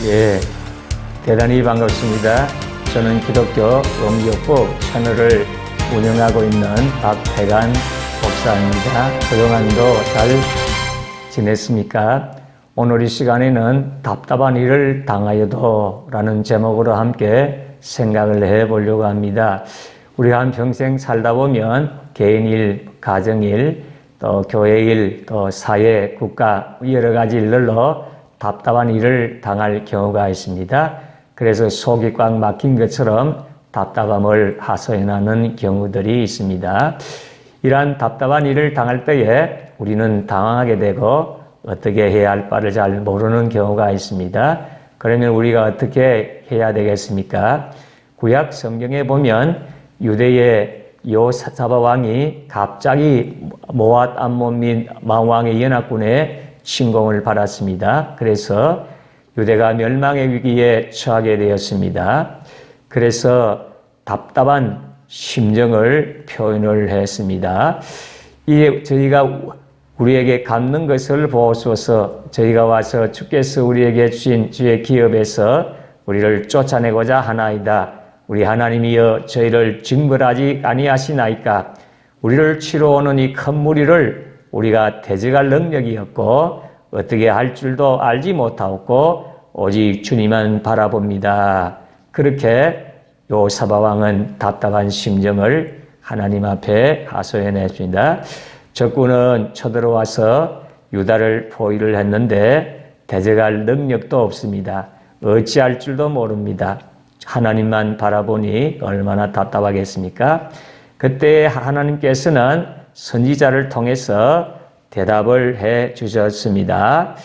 예, 대단히 반갑습니다. 저는 기독교 원교법 채널을 운영하고 있는 박태관 목사입니다. 그동안도 잘 지냈습니까? 오늘 이 시간에는 답답한 일을 당하여도 라는 제목으로 함께 생각을 해보려고 합니다. 우리가 한평생 살다 보면 개인일, 가정일, 또 교회일, 또 사회, 국가 여러 가지 일들로 답답한 일을 당할 경우가 있습니다. 그래서 속이 꽉 막힌 것처럼 답답함을 하소연하는 경우들이 있습니다. 이러한 답답한 일을 당할 때에 우리는 당황하게 되고 어떻게 해야 할 바를 잘 모르는 경우가 있습니다. 그러면 우리가 어떻게 해야 되겠습니까? 구약 성경에 보면 유대의 여호사밧 왕이 갑자기 모압 암몬 및 망왕의 연합군에 침공을 받았습니다. 그래서 유대가 멸망의 위기에 처하게 되었습니다. 그래서 답답한 심정을 표현을 했습니다. 이에 저희가 우리에게 갚는 것을 보소서. 저희가 와서 주께서 우리에게 주신 주의 기업에서 우리를 쫓아내고자 하나이다. 우리 하나님이여 저희를 징벌하지 아니하시나이까. 우리를 치러 오는 이 큰 무리를 우리가 대적할 능력이 없고 어떻게 할 줄도 알지 못하고 오직 주님만 바라봅니다. 그렇게 여호사밧 왕은 답답한 심정을 하나님 앞에 하소연했습니다. 적군은 쳐들어와서 유다를 포위를 했는데 대적할 능력도 없습니다. 어찌할 줄도 모릅니다. 하나님만 바라보니 얼마나 답답하겠습니까? 그때 하나님께서는 선지자를 통해서 대답을 해 주셨습니다.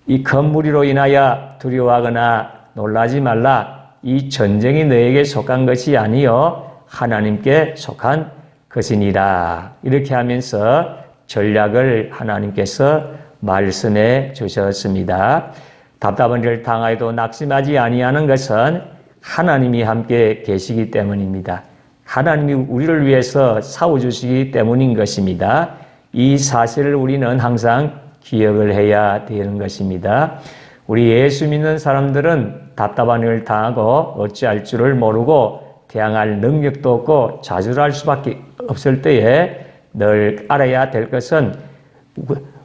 이 큰 무리로 인하여 두려워하거나 놀라지 말라. 이 전쟁이 너에게 속한 것이 아니요 하나님께 속한 것이니라. 이렇게 하면서 전략을 하나님께서 말씀해 주셨습니다. 답답한 일을 당하여도 낙심하지 아니하는 것은 하나님이 함께 계시기 때문입니다. 하나님이 우리를 위해서 싸워주시기 때문인 것입니다. 이 사실을 우리는 항상 기억을 해야 되는 것입니다. 우리 예수 믿는 사람들은 답답한 일을 당하고 어찌할 줄을 모르고 대항할 능력도 없고 좌절할 수밖에 없을 때에 늘 알아야 될 것은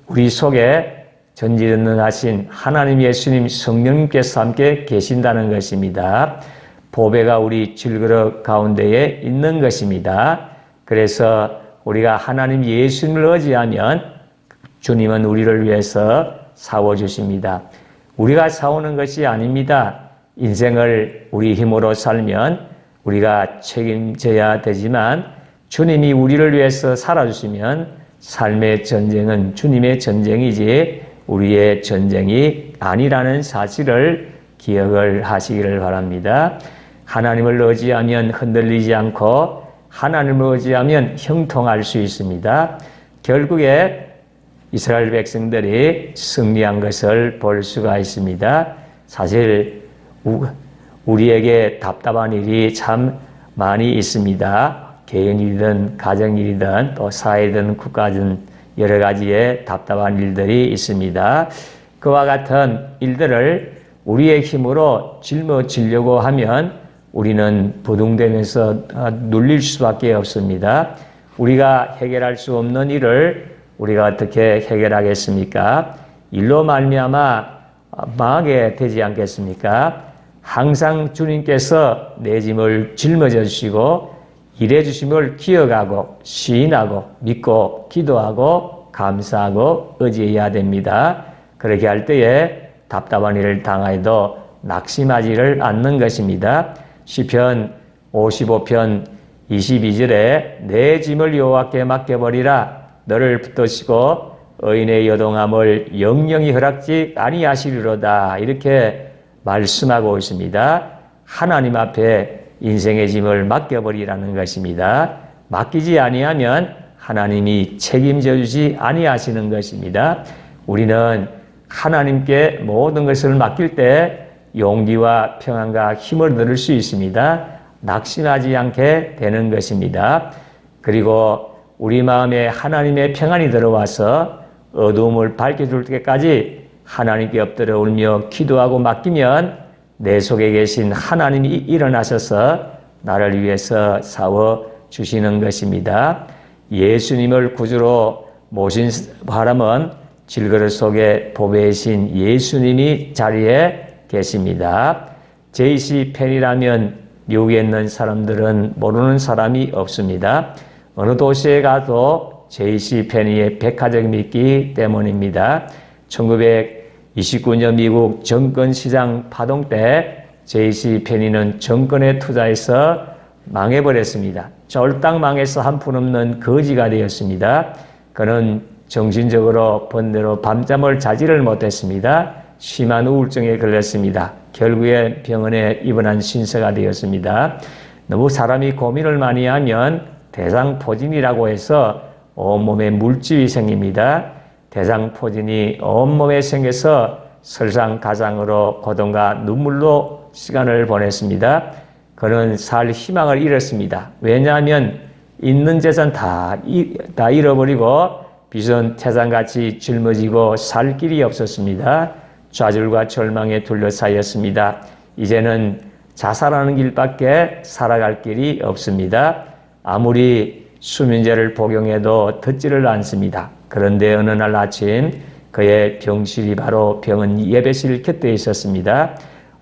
우리 속에 전지전능하신 하나님 예수님 성령님께서 함께 계신다는 것입니다. 보배가 우리 질그릇 가운데에 있는 것입니다. 그래서 우리가 하나님 예수님을 의지하면 주님은 우리를 위해서 싸워주십니다. 우리가 싸우는 것이 아닙니다. 인생을 우리 힘으로 살면 우리가 책임져야 되지만 주님이 우리를 위해서 살아주시면 삶의 전쟁은 주님의 전쟁이지 우리의 전쟁이 아니라는 사실을 기억을 하시기를 바랍니다. 하나님을 의지하면 흔들리지 않고 하나님을 의지하면 형통할 수 있습니다. 결국에 이스라엘 백성들이 승리한 것을 볼 수가 있습니다. 사실 우리에게 답답한 일이 참 많이 있습니다. 개인이든 가정일이든 또 사회든 국가든 여러 가지의 답답한 일들이 있습니다. 그와 같은 일들을 우리의 힘으로 짊어지려고 하면 우리는 부둥대면서 눌릴 수밖에 없습니다. 우리가 해결할 수 없는 일을 우리가 어떻게 해결하겠습니까? 일로 말미암아 망하게 되지 않겠습니까? 항상 주님께서 내 짐을 짊어져 주시고 일해 주심을 기억하고 시인하고 믿고 기도하고 감사하고 의지해야 됩니다. 그렇게 할 때에 답답한 일을 당하여도 낙심하지를 않는 것입니다. 시편 55편 22절에 내 짐을 여호와께 맡겨버리라. 너를 붙드시고 의인의 여동함을 영영히 허락지 아니하시리로다. 이렇게 말씀하고 있습니다. 하나님 앞에 인생의 짐을 맡겨버리라는 것입니다. 맡기지 아니하면 하나님이 책임져 주지 아니하시는 것입니다. 우리는 하나님께 모든 것을 맡길 때 용기와 평안과 힘을 얻을 수 있습니다. 낙심하지 않게 되는 것입니다. 그리고 우리 마음에 하나님의 평안이 들어와서 어두움을 밝혀줄 때까지 하나님께 엎드려 울며 기도하고 맡기면 내 속에 계신 하나님이 일어나셔서 나를 위해서 싸워 주시는 것입니다. 예수님을 구주로 모신 바람은 질그릇 속에 보배이신 예수님이 자리에 계십니다. J.C. 펜이라면 미국에 있는 사람들은 모르는 사람이 없습니다. 어느 도시에 가도 J.C. 펜이의 백화점이 있기 때문입니다. 1929년 미국 정권시장 파동 때 J.C. 펜이는 정권에 투자해서 망해버렸습니다. 쫄딱 망해서 한푼없는 거지가 되었습니다. 그는 정신적으로 번뇌로 밤잠을 자지를 못했습니다. 심한 우울증에 걸렸습니다. 결국에 병원에 입원한 신세가 되었습니다. 너무 사람이 고민을 많이 하면 대상포진이라고 해서 온몸에 물집이 생깁니다. 대상포진이 온몸에 생겨서 설상가상으로 고통과 눈물로 시간을 보냈습니다. 그는 살 희망을 잃었습니다. 왜냐하면 있는 재산 다 잃어버리고 빚은 태산같이 짊어지고 살 길이 없었습니다. 좌절과 절망에 둘러싸였습니다. 이제는 자살하는 길밖에 살아갈 길이 없습니다. 아무리 수면제를 복용해도 듣지를 않습니다. 그런데 어느 날 아침 그의 병실이 바로 병원 예배실 곁에 있었습니다.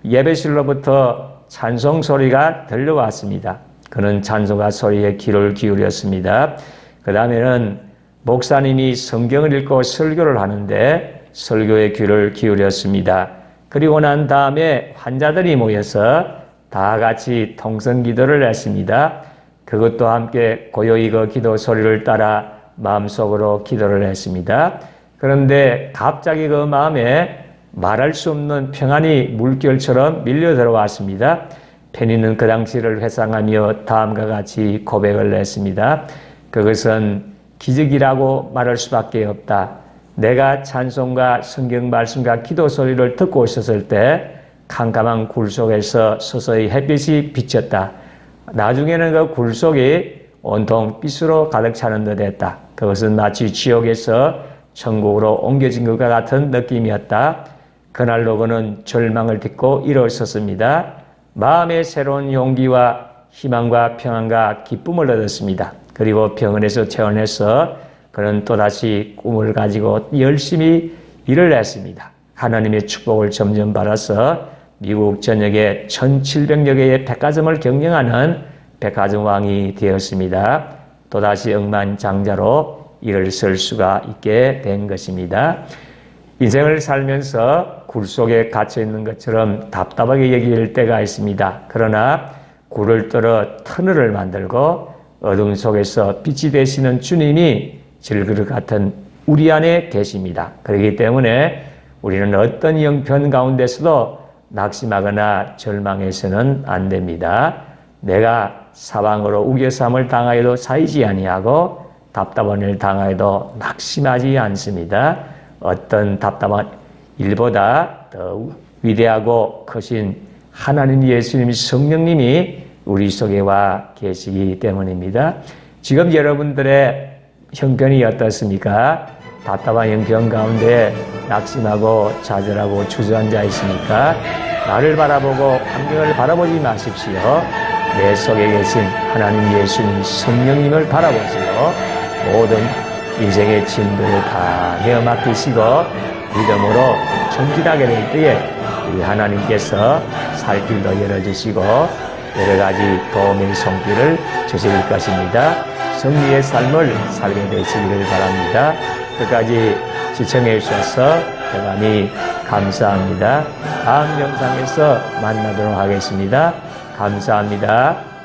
예배실로부터 찬송 소리가 들려왔습니다. 그는 찬송가 소리에 귀를 기울였습니다. 그 다음에는 목사님이 성경을 읽고 설교를 하는데 설교에 귀를 기울였습니다. 그리고 난 다음에 환자들이 모여서 다 같이 통성기도를 했습니다. 그것도 함께 고요히 그 기도 소리를 따라 마음속으로 기도를 했습니다. 그런데 갑자기 그 마음에 말할 수 없는 평안이 물결처럼 밀려 들어왔습니다. 펜이는 그 당시를 회상하며 다음과 같이 고백을 했습니다. 그것은 기적이라고 말할 수밖에 없다. 내가 찬송과 성경 말씀과 기도 소리를 듣고 있었을 때 캄캄한 굴 속에서 서서히 햇빛이 비쳤다. 나중에는 그 굴 속이 온통 빛으로 가득 차는 듯 했다. 그것은 마치 지옥에서 천국으로 옮겨진 것과 같은 느낌이었다. 그날로 그는 절망을 딛고 일어섰습니다. 마음의 새로운 용기와 희망과 평안과 기쁨을 얻었습니다. 그리고 병원에서 퇴원해서 그는 또다시 꿈을 가지고 열심히 일을 했습니다. 하나님의 축복을 점점 받아서 미국 전역에 1700여 개의 백화점을 경영하는 백화점 왕이 되었습니다. 또다시 억만장자로 일을 쓸 수가 있게 된 것입니다. 인생을 살면서 굴 속에 갇혀 있는 것처럼 답답하게 여길 때가 있습니다. 그러나 굴을 뚫어 터널을 만들고 어둠 속에서 빛이 되시는 주님이 질그릇 같은 우리 안에 계십니다. 그렇기 때문에 우리는 어떤 형편 가운데서도 낙심하거나 절망해서는 안 됩니다. 내가 사방으로 우겨쌈을 당하여도 사이지 아니하고 답답한 일을 당하여도 낙심하지 않습니다. 어떤 답답한 일보다 더 위대하고 크신 하나님 예수님 성령님이 우리 속에 와 계시기 때문입니다. 지금 여러분들의 형편이 어떻습니까? 답답한 형편 가운데 낙심하고 좌절하고 주저앉아 있으니까 나를 바라보고 환경을 바라보지 마십시오. 내 속에 계신 하나님 예수님 성령님을 바라보시고 모든 인생의 짐들을 다 내어 맡기시고 믿음으로 전진하게 될 때에 우리 하나님께서 살 길도 열어주시고 여러 가지 도움의 손길을 주실 것입니다. 승리의 삶을 살게 되시기를 바랍니다. 끝까지 시청해 주셔서 대단히 감사합니다. 다음 영상에서 만나도록 하겠습니다. 감사합니다.